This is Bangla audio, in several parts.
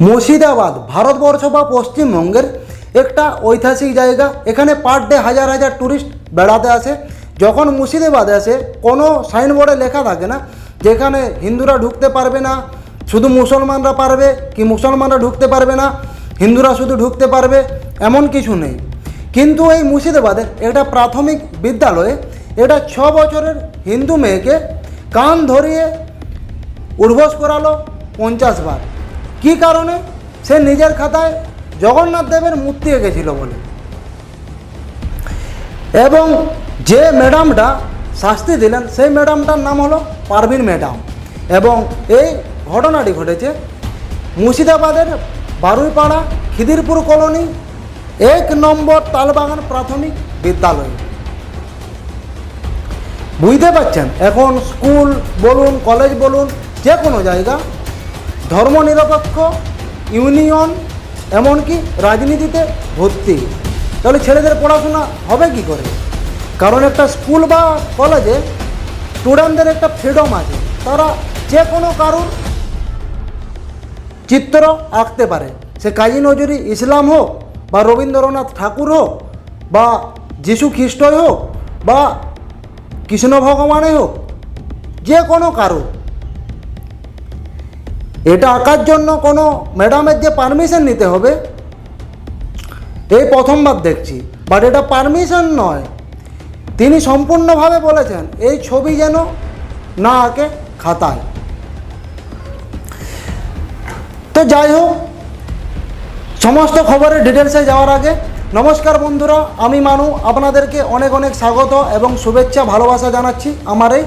মুর্শিদাবাদ ভারতবর্ষ বা পশ্চিমবঙ্গের একটা ঐতিহাসিক জায়গা। এখানে পার ডে হাজার হাজার ট্যুরিস্ট বেড়াতে আসে। যখন মুর্শিদাবাদে আসে কোনো সাইনবোর্ডে লেখা থাকে না যেখানে হিন্দুরা ঢুকতে পারবে না, শুধু মুসলমানরা পারবে, কি মুসলমানরা ঢুকতে পারবে না, হিন্দুরা শুধু ঢুকতে পারবে, এমন কিছু নেই। কিন্তু এই মুর্শিদাবাদের একটা প্রাথমিক বিদ্যালয়ে এটা 6 বছরের হিন্দু মেয়েকে কান ধরিয়ে উর্বশ করালো 50 বার। কী কারণে? সে নিজের খাতায় জগন্নাথ দেবের মূর্তি এঁকেছিল বলে। এবং যে ম্যাডামটা শাস্তি দিলেন সেই ম্যাডামটার নাম হলো পারভিন ম্যাডাম। এবং এই ঘটনাটি ঘটেছে মুর্শিদাবাদের বারুইপাড়া খিদিরপুর কলোনি 1 নম্বর তালবাগান প্রাথমিক বিদ্যালয়। বুঝতে পারছেন, এখন স্কুল বলুন, কলেজ বলুন, যে কোনো জায়গা ধর্মনিরপেক্ষ, ইউনিয়ন, এমনকি রাজনীতিতে ভর্তি। তাহলে ছেলেদের পড়াশোনা হবে কি করে? কারণ একটা স্কুল বা কলেজে স্টুডেন্টদের একটা ফ্রিডম আছে, তারা যে কোনো কারুর চিত্র আঁকতে পারে। সে কাজী নজরুল ইসলাম হোক, বা রবীন্দ্রনাথ ঠাকুর হোক, বা যিশু খ্রিস্টই হোক, বা কৃষ্ণ ভগবানই হোক, যে কোনো কারো। এটা আঁকার জন্য কোনো ম্যাডামের যে পারমিশন নিতে হবে, এই প্রথমবার দেখছি। বাট এটা পারমিশন নয়, তিনি সম্পূর্ণভাবে বলেছেন এই ছবি যেন না আঁকে খাতায়। তো যাই হোক, সমস্ত খবরের ডিটেলসে যাওয়ার আগে নমস্কার বন্ধুরা, আমি মানু, আপনাদেরকে অনেক অনেক স্বাগত এবং শুভেচ্ছা ভালোবাসা জানাচ্ছি আমার এই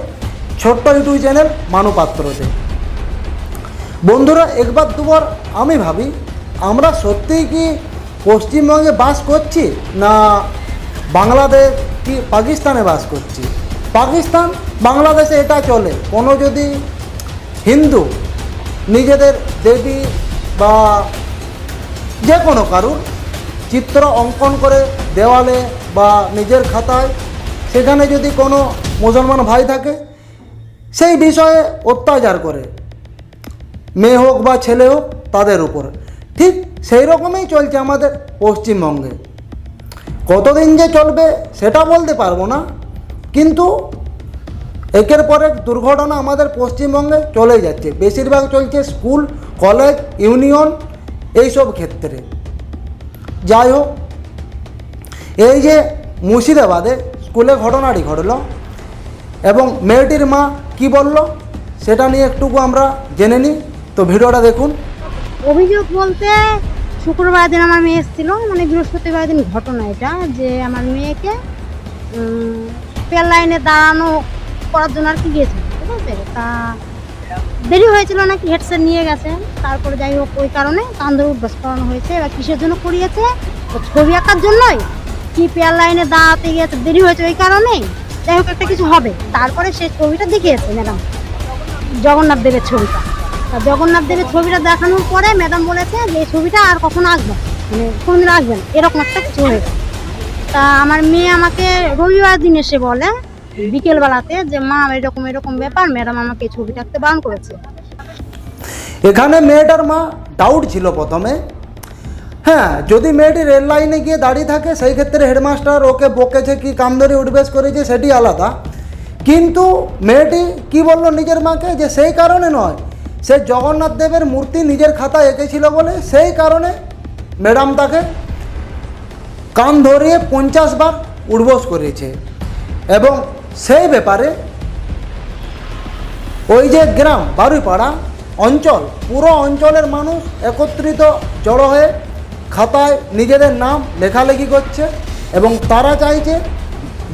ছোট্ট ইউটিউব চ্যানেল মানু পাত্রতে। বন্ধুরা, একবার দুবার আমি ভাবি আমরা সত্যিই কি পশ্চিমবঙ্গে বাস করছি, না বাংলাদেশ কি পাকিস্তানে বাস করছি। পাকিস্তান বাংলাদেশে এটা চলে, কোনো যদি হিন্দু নিজেদের দেবী বা যে কোনো কারুর চিত্র অঙ্কন করে দেওয়ালে বা নিজের খাতায়, সেখানে যদি কোনো মুসলমান ভাই থাকে সেই বিষয়ে অত্যাচার করে, মেয়ে হোক বা ছেলে হোক তাদের উপর। ঠিক সেই রকমই চলছে আমাদের পশ্চিমবঙ্গে। কতদিন যে চলবে সেটা বলতে পারবো না, কিন্তু একের পর এক দুর্ঘটনা আমাদের পশ্চিমবঙ্গে চলে যাচ্ছে। বেশিরভাগ চলছে স্কুল, কলেজ, ইউনিয়ন, এইসব ক্ষেত্রে। যাই হোক, এই যে মুর্শিদাবাদে স্কুলে ঘটনাটি ঘটল এবং মেয়েটির মা কি বলল সেটা নিয়ে একটুকু আমরা জেনে নিই। তো ভিডিওটা দেখুন। অভিযোগ বলতে শুক্রবার দিন আমার মেয়ে এসেছিল, মানে বৃহস্পতিবার দিন ঘটনা এটা, যে আমার মেয়েকে পেল লাইনে দাঁড়ানো করার জন্য আর কি গিয়েছিল, ঠিক আছে। তা দেরি হয়েছিল নাকি, হেডসেট নিয়ে গেছে। তারপরে যাই হোক ওই কারণে কান ধরে উঠবাস করানো হয়েছে। এবার কিসের জন্য করিয়েছে? ছবি আঁকার জন্যই কি পেল লাইনে দাঁড়াতে গিয়েছে, দেরি হয়েছে ওই কারণেই। যাই হোক একটা কিছু হবে। তারপরে সে ছবিটা দেখিয়েছে ম্যাডাম, জগন্নাথ দেবের ছবিটা। জগন্নাথ দেবের ছবিটা দেখানোর পরে ম্যাডাম বলেছে যে এই ছবিটা আর কখনো আসবে, মানে কোনদিন আসবেন, এরকম একটা কিছু হয়ে গেছে। তা আমার মেয়ে আমাকে রবিবার দিন এসে বলে বিকেলবেলাতে যে মা এরকম এরকম ব্যাপার, ম্যাডাম আমাকে এই ছবিটা আঁকতে বারণ করেছে। এখানে মেয়েটার মা ডাউট ছিল প্রথমে। হ্যাঁ, যদি মেয়েটি রেল লাইনে গিয়ে দাঁড়িয়ে থাকে সেই ক্ষেত্রে হেডমাস্টার ওকে বকেছে কি কাম ধরে উঠবেশ করেছে সেটি আলাদা। কিন্তু মেয়েটি কি বলল নিজের মাকে, যে সেই কারণে নয়, সে জগন্নাথ দেবের মূর্তি নিজের খাতায় এঁকেছিল বলে সেই কারণে ম্যাডাম তাকে কান ধরিয়ে 50 বার উঠবোস করেছে। এবং সেই ব্যাপারে ওই যে গ্রাম বারুইপাড়া অঞ্চল, পুরো অঞ্চলের মানুষ একত্রিত জড়ো হয়ে খাতায় নিজেদের নাম লেখালেখি করছে এবং তারা চাইছে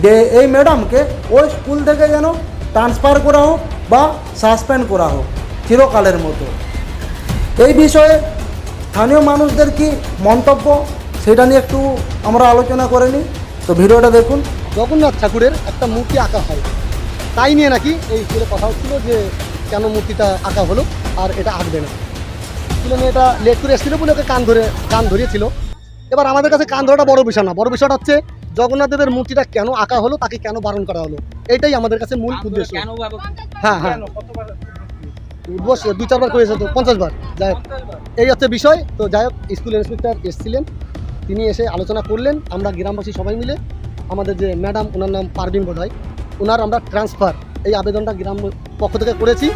যে এই ম্যাডামকে ওই স্কুল থেকে যেন ট্রান্সফার করা হোক বা সাসপেন্ড করা হোক চিরকালের মতো। এই বিষয়ে স্থানীয় মানুষদের কি মন্তব্য সেটা নিয়ে একটু আমরা আলোচনা করে নিই। তো ভিডিওটা দেখুন। জগন্নাথ ঠাকুরের একটা মূর্তি আঁকা হয়, তাই নিয়ে নাকি এই স্কুলে কথা হচ্ছিল যে কেন মূর্তিটা আঁকা হলো আর এটা আঁকবে না। স্কুলে মেয়েটা লেট করে এসেছিল বলে ওকে কান ধরিয়েছিল। এবার আমাদের কাছে কান ধরাটা বড় বিষয় না, বড় বিষয়টা হচ্ছে জগন্নাথ দেবের মূর্তিটা কেন আঁকা হলো, তাকে কেন বারণ করা হলো, এইটাই আমাদের কাছে মূল উদ্দেশ্য। হ্যাঁ হ্যাঁ, বস 2-4 বার করেছে, তো 50 বার। যাই হোক, এই হচ্ছে বিষয়। তো যাই হোক, স্কুলের ইন্সপেক্টর এসেছিলেন, তিনি এসে আলোচনা করলেন। আমরা গ্রামবাসী সবাই মিলে আমাদের যে ম্যাডাম, ওনার নাম পারভিন বোধহয়, ওনার আমরা ট্রান্সফার এই আবেদনটা গ্রাম পক্ষ থেকে করেছি।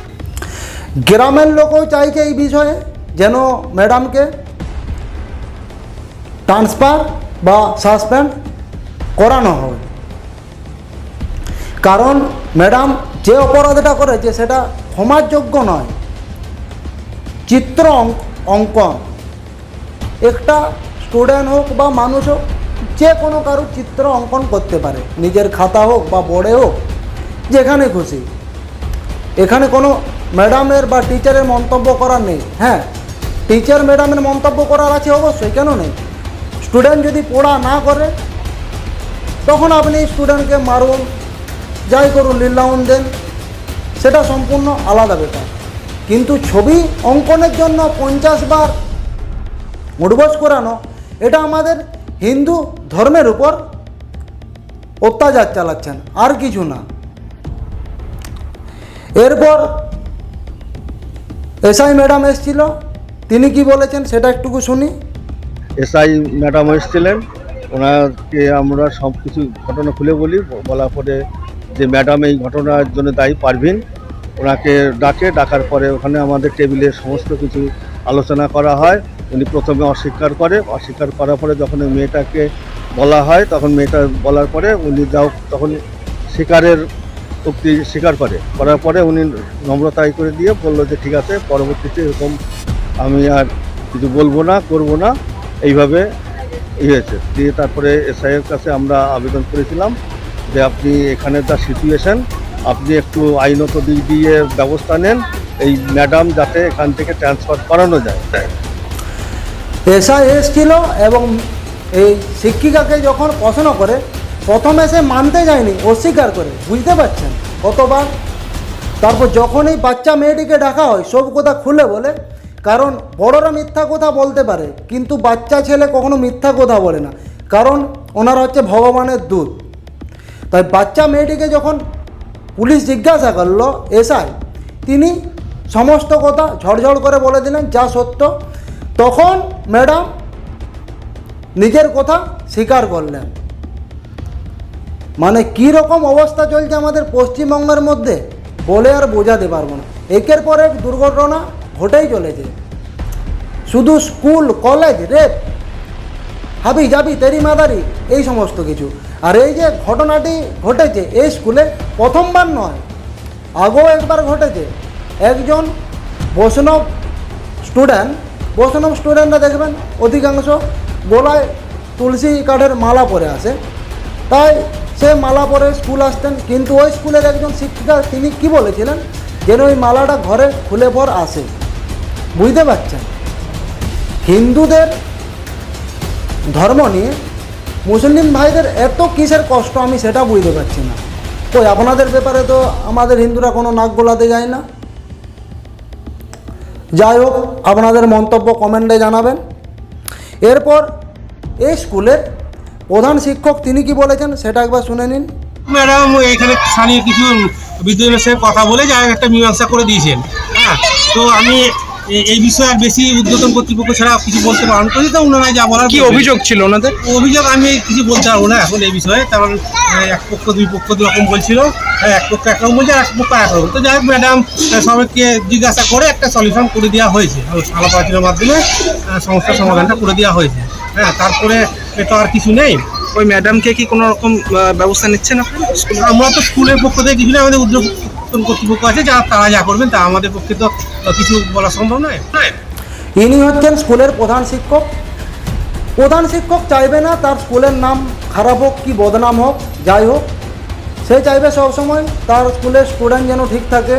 গ্রামের লোকও চাইছে এই বিষয়ে যেন ম্যাডামকে ট্রান্সফার বা সাসপেন্ড করানো হয়, কারণ ম্যাডাম যে অপরাধটা করেছে সেটা ক্ষমাযোগ্য নয়। চিত্র অঙ্কন, একটা স্টুডেন্ট হোক বা মানুষ হোক, যে কোনো কারো চিত্র অঙ্কন করতে পারে, নিজের খাতা হোক বা বোর্ডে হোক, যেখানে খুশি। এখানে কোনো ম্যাডামের বা টিচারের মন্তব্য করার নেই। হ্যাঁ, টিচার ম্যাডামের মন্তব্য করার আছে অবশ্যই, কেন নেই? স্টুডেন্ট যদি পড়া না করে তখন আপনি স্টুডেন্টকে মারুন, যাই করুন, লিলাউন দেন, সেটা সম্পূর্ণ আলাদা ব্যাপার। কিন্তু ছবি অঙ্কনের জন্য 50 বার উঠবোস করানো, এটা আমাদের হিন্দু ধর্মের উপর অত্যাচার চালাচ্ছেন, আর কিছু না। এরপর এসআই ম্যাডাম এসেছিল, তিনি কি বলেছেন সেটা একটুকু শুনি। এসআই ম্যাডাম এসেছিলেন, ওনাকে আমরা সব কিছু ঘটনা খুলে বলি। বলার পরে যে ম্যাডাম এই ঘটনার জন্য দায়ী পারভিন, ওনাকে ডাকার পরে ওখানে আমাদের টেবিলে সমস্ত কিছু আলোচনা করা হয়। উনি প্রথমে অস্বীকার করার পরে যখন ওই মেয়েটাকে বলা হয়, তখন মেয়েটা বলার পরে উনি তখন উক্তি স্বীকার করার পরে উনি নম্রতাই করে দিয়ে বললো যে ঠিক আছে, পরবর্তীতে এরকম আমি আর কিছু বলবো না, করবো না, এইভাবে হয়েছে। দিয়ে তারপরে এসআইয়ের কাছে আমরা আবেদন করেছিলাম যে আপনি এখানে যা সিচুয়েশন, আপনি একটু আইনত দিক দিয়ে ব্যবস্থা নেন, এই ম্যাডাম যাতে এখান থেকে ট্রান্সফার করানো যায়। এসআই এসেছিল এবং এই শিক্ষিকাকে যখন প্রশ্ন করে, প্রথমে সে মানতে যায়নি, অস্বীকার করে, বুঝতে পারছেন কতবার। তারপর যখন এই বাচ্চা মেয়েটিকে ডাকা হয়, সব কথা খুলে বলে, কারণ বড়রা মিথ্যা কথা বলতে পারে কিন্তু বাচ্চা ছেলে কখনো মিথ্যা কথা বলে না, কারণ ওনারা হচ্ছে ভগবানের দূত। তাই বাচ্চা মেয়েটিকে যখন পুলিশ জিজ্ঞাসা করলো এসআই, তিনি সমস্ত কথা ঝড়ঝড় করে বলে দিলেন যা সত্য। তখন ম্যাডাম নিজের কথা স্বীকার করলেন। মানে কী রকম অবস্থা চলছে আমাদের পশ্চিমবঙ্গের মধ্যে বলে আর বোঝাতে পারবো না। একের পর এক দুর্ঘটনা ঘটেই চলেছে, শুধু স্কুল কলেজ, রেপ, হাবি জাবি তেরি মাদারি, এই সমস্ত কিছু। আর এই যে ঘটনাটি ঘটেছে এই স্কুলে প্রথমবার নয়, আগেও একবার ঘটেছে। একজন বৈষ্ণব স্টুডেন্টরা দেখবেন অধিকাংশ গলায় তুলসী কাঠের মালা পরে আসে, তাই সে মালা পরে স্কুল আসতেন। কিন্তু ওই স্কুলের একজন শিক্ষিকা তিনি কি বলেছিলেন, যেন ওই মালাটা ঘরে খুলে পর আসে। বুঝতে পারছেন, হিন্দুদের ধর্ম নিয়ে মুসলিম ভাইদের এত কিসের কষ্ট আমি সেটা বুঝতে পারছি না। কই আপনাদের ব্যাপারে তো আমাদের হিন্দুরা কোনো নাক গলাতে যায় না। যাই হোক, আপনাদের মন্তব্য কমেন্টে জানাবেন। এরপর এই স্কুলের প্রধান শিক্ষক তিনি কি বলেছেন সেটা একবার শুনে নিন। ম্যাডাম এখানে স্থানীয় কিছু বিদ্যালয়ের সাথে কথা বলে যা একটা মীমাংসা করে দিয়েছেন। হ্যাঁ, তো আমি এই বিষয়ে আর বেশি ঊর্ধ্বতন কর্তৃপক্ষ ছাড়া কিছু বলতে পারবো না। তো ওনারা যা বলার, কি অভিযোগ ছিল ওনাদের? অভিযোগ আমি কিছু বলতে পারবো না এখন এই বিষয়ে, কারণ এক পক্ষ দুই পক্ষ দু রকম বলছিল, এক পক্ষ একরকম বলছে, এক পক্ষ একরকম। তো যাই হোক, ম্যাডাম সবাইকে জিজ্ঞাসা করে একটা সলিউশন করে দেওয়া হয়েছে, আলাপ আলোচনার মাধ্যমে সমস্যার সমাধানটা করে দেওয়া হয়েছে। হ্যাঁ, তারপরে তো আর কিছু নেই। ওই ম্যাডামকে কি কোনো রকম ব্যবস্থা নিচ্ছেন আপনারা? আমরা তো স্কুলের পক্ষ থেকে কিছু না, আমাদের ঊর্ধ্বতন কর্তৃপক্ষ আছে, তারা যা করবেন তা আমাদের পক্ষে তো কিছু বলা সম্ভব নয়। ইনি হচ্ছেন স্কুলের প্রধান শিক্ষক। প্রধান শিক্ষক চাইবে না তার স্কুলের নাম খারাপ হোক কি বদনাম হোক, যাই হোক, সে চাইবে সবসময় তার স্কুলের স্টুডেন্ট যেন ঠিক থাকে,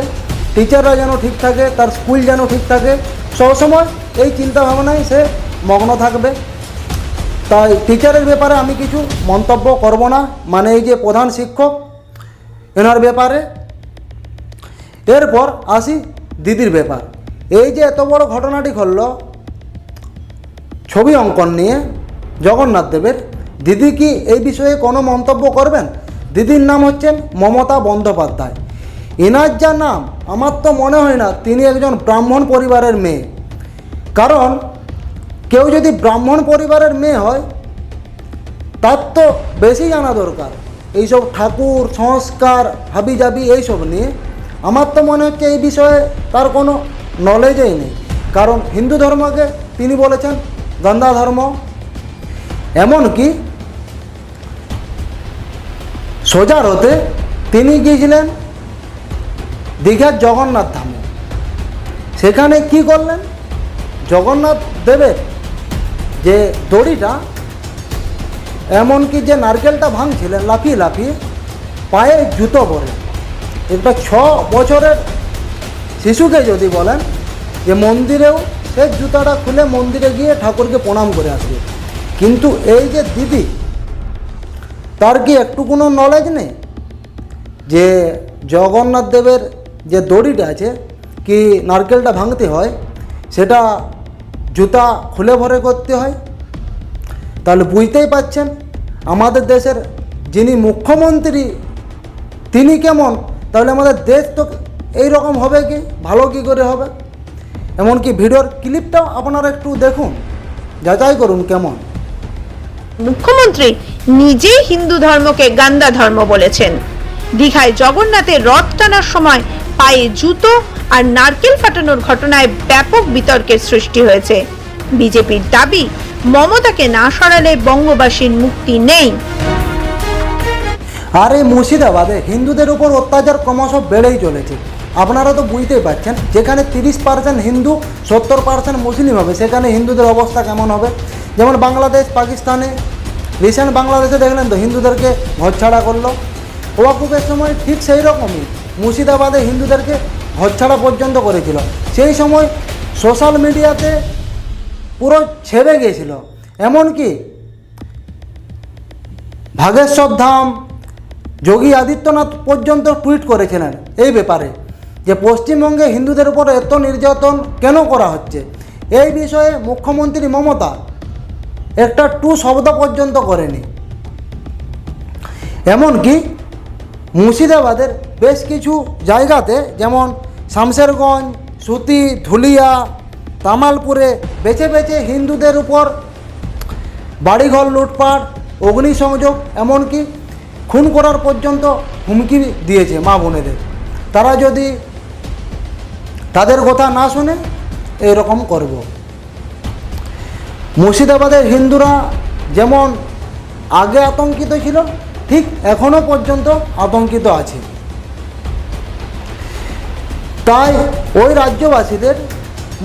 টিচাররা যেন ঠিক থাকে, তার স্কুল যেন ঠিক থাকে, সবসময় এই চিন্তা ভাবনায় সে মগ্ন থাকবে। তাই টিচারের ব্যাপারে আমি কিছু মন্তব্য করব না, মানে এই যে প্রধান শিক্ষক এনার ব্যাপারে। এরপর আসি দিদির ব্যাপার। এই যে এত বড় ঘটনাটি ঘটল ছবি অঙ্কন নিয়ে জগন্নাথ দেবের, দিদি কি এই বিষয়ে কোনো মন্তব্য করবেন? দিদির নাম হচ্ছেন মমতা বন্দ্যোপাধ্যায়। এনার যা নাম, আমার তো মনে হয় না তিনি একজন ব্রাহ্মণ পরিবারের মেয়ে। কারণ কেউ যদি ব্রাহ্মণ পরিবারের মেয়ে হয় তার তো বেশি জানা দরকার এইসব ঠাকুর সংস্কার হাবিজাবি এইসব নিয়ে। আমার তো মনে হচ্ছে এই বিষয়ে তার কোনো নলেজই নেই। কারণ হিন্দু ধর্মকে তিনি বলেছেন গন্ধা ধর্ম। এমনকি সোজার হতে তিনি গিয়েছিলেন দীঘার জগন্নাথ ধামে। সেখানে কি করলেন, জগন্নাথ দেবের যে দড়িটা, এমনকি যে নারকেলটা ভাঙছিলেন লাফিয়ে লাফিয়ে, পায়ে জুতো পরে। একটা 6 বছরের শিশুকে যদি বলেন যে মন্দিরেও সেই জুতাটা খুলে মন্দিরে গিয়ে ঠাকুরকে প্রণাম করে আসবে, কিন্তু এই যে দিদি, তার কি একটু কোনো নলেজ নেই যে জগন্নাথ দেবের যে দড়িটা আছে কি নারকেলটা ভাঙতে হয় সেটা জুতা খুলে ভরে করতে হয়? তাহলে বুঝতেই পাচ্ছেন আমাদের দেশের যিনি মুখ্যমন্ত্রী তিনি কেমন, তাহলে আমাদের দেশ তো এই রকম হবে কি, ভালো কি করে হবে? এমনকি ভিডিওর ক্লিপটাও আপনারা একটু দেখুন, যাচাই করুন কেমন। মুখ্যমন্ত্রী নিজেই হিন্দু ধর্মকে গান্দা ধর্ম বলেছেন। দীঘায় জগন্নাথের রথ টানার সময় পায়ে জুতো আর নারকেল ফাটানোর ঘটনায় ব্যাপক বিতর্কের সৃষ্টি হয়েছে। বিজেপির দাবি, মমতাকে না সরালে বঙ্গবাসীর মুক্তি নেই। আর এই মুর্শিদাবাদে হিন্দুদের উপর অত্যাচার ক্রমশ বেড়েই চলেছে। আপনারা তো বুঝতেই পারছেন, যেখানে 30% হিন্দু 70% মুসলিম হবে, সেখানে হিন্দুদের অবস্থা কেমন হবে? যেমন বাংলাদেশ পাকিস্তানে, রিসেন্ট বাংলাদেশে দেখলেন তো হিন্দুদেরকে ঘরছাড়া করলো। ওয়াকুফের সময় ঠিক সেই রকমই মুর্শিদাবাদে হিন্দুদেরকে ঘরছাড়া পর্যন্ত করেছিল। সেই সময় সোশ্যাল মিডিয়াতে পুরো ছেড়ে গিয়েছিল। এমনকি ভাগেশ্বর ধাম, যোগী আদিত্যনাথ পর্যন্ত টুইট করেছিলেন এই ব্যাপারে যে পশ্চিমবঙ্গে হিন্দুদের উপর এত নির্যাতন কেন করা হচ্ছে। এই বিষয়ে মুখ্যমন্ত্রী মমতা একটা টু শব্দ পর্যন্ত করেনি। এমনকি মুর্শিদাবাদের বেশ কিছু জায়গাতে যেমন শামশেরগঞ্জ, সুতি, ধুলিয়া, তামালপুরে বেছে বেছে হিন্দুদের উপর বাড়িঘর লুটপাট, অগ্নিসংযোগ, এমনকি খুন করার পর্যন্ত হুমকি দিয়েছে মা বোনেদের। তারা যদি তাদের কথা না শুনে এরকম করব। মুর্শিদাবাদের হিন্দুরা যেমন আগে আতঙ্কিত ছিল, ঠিক এখনও পর্যন্ত আতঙ্কিত আছে। তাই ওই রাজ্যবাসীদের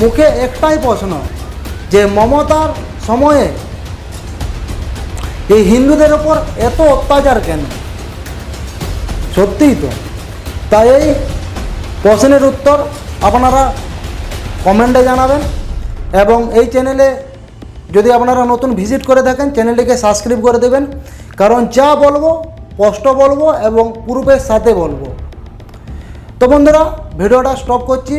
মুখে একটাই প্রশ্ন যে মমতার সময়ে এই হিন্দুদের ওপর এত অত্যাচার কেন? সত্যিই তো। তাই এই প্রশ্নের উত্তর আপনারা কমেন্টে জানাবেন এবং এই চ্যানেলে যদি আপনারা নতুন ভিজিট করে থাকেন চ্যানেলটিকে সাবস্ক্রাইব করে দেবেন। কারণ যা বলবো স্পষ্ট বলবো এবং প্রুফের সাথে বলবো। তো বন্ধুরা, ভিডিওটা স্টপ করছি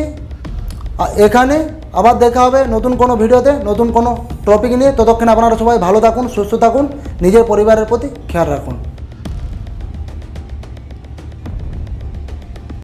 এখানে। আবার দেখা হবে নতুন কোনো ভিডিওতে, নতুন কোনো টপিক নিয়ে। ততক্ষণে আপনারা সবাই ভালো থাকুন, সুস্থ থাকুন, নিজের পরিবারের প্রতি খেয়াল রাখুন।